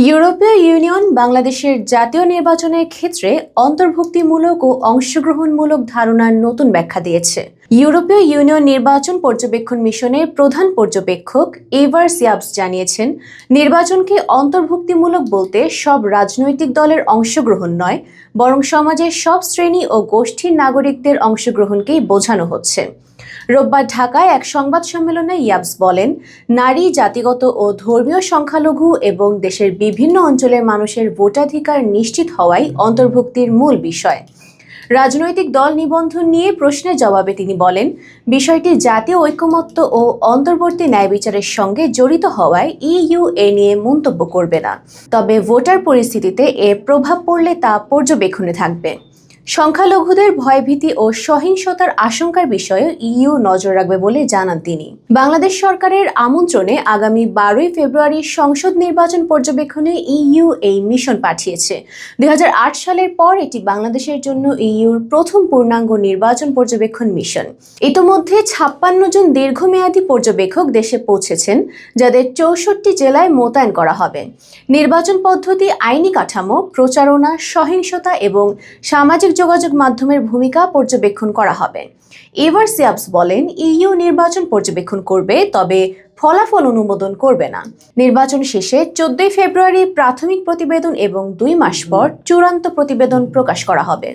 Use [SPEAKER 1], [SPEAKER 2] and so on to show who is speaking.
[SPEAKER 1] ইউরোপীয় ইউনিয়ন বাংলাদেশের জাতীয় নির্বাচনের ক্ষেত্রে অন্তর্ভুক্তিমূলক ও অংশগ্রহণমূলক ধারণার নতুন ব্যাখ্যা দিয়েছে। ইউরোপীয় ইউনিয়ন নির্বাচন পর্যবেক্ষণ মিশনের প্রধান পর্যবেক্ষক এভার সিয়াবস জানিয়েছেন, নির্বাচনকে অন্তর্ভুক্তিমূলক বলতে সব রাজনৈতিক দলের অংশগ্রহণ নয়, বরং সমাজের সব শ্রেণী ও গোষ্ঠীর নাগরিকদের অংশগ্রহণকেই বোঝানো হচ্ছে। রোববার ঢাকায় এক সংবাদ সম্মেলনে ইয়াবস বলেন, নারী, জাতিগত ও ধর্মীয় সংখ্যালঘু এবং দেশের বিভিন্ন অঞ্চলের মানুষের ভোটাধিকার নিশ্চিত হওয়াই অন্তর্ভুক্তির মূল বিষয়। রাজনৈতিক দল নিবন্ধন নিয়ে প্রশ্নের জবাবে তিনি বলেন, বিষয়টি জাতীয় ঐকমত্য ও অন্তর্বর্তী ন্যায় বিচারের সঙ্গে জড়িত হওয়ায় ইইউ এ নিয়ে মন্তব্য করবে না। তবে ভোটার পরিস্থিতিতে এর প্রভাব পড়লে তা পর্যবেক্ষণে থাকবে। সংখ্যালঘুদের ভয়ভীতি ও সহিংসতার আশঙ্কার বিষয়ে ইইউ নজর রাখবে বলে জানান তিনি। বাংলাদেশ সরকারের আমন্ত্রণে আগামী 12ই ফেব্রুয়ারি সংসদ নির্বাচন পর্যবেক্ষণে ইইউ এই মিশন পাঠিয়েছে। 2008 সালের পর এটি বাংলাদেশের জন্য ইইউর প্রথম পূর্ণাঙ্গ নির্বাচন পর্যবেক্ষণ মিশন। ইতোমধ্যে 56 জন দীর্ঘমেয়াদী পর্যবেক্ষক দেশে পৌঁছেছেন, যাদের 64 জেলায় মোতায়েন করা হবে। নির্বাচন পদ্ধতি, আইনি কাঠামো, প্রচারণা, সহিংসতা এবং সামাজিক যোগাযোগ মাধ্যমের ভূমিকা পর্যবেক্ষণ করা হবে। এভার সিয়াবস বলেন, ইইউ নির্বাচন পর্যবেক্ষণ করবে, তবে ফলাফল অনুমোদন করবে না। নির্বাচন শেষে 14 ফেব্রুয়ারি প্রাথমিক প্রতিবেদন এবং 2 মাস পর চূড়ান্ত প্রতিবেদন প্রকাশ করা হবে।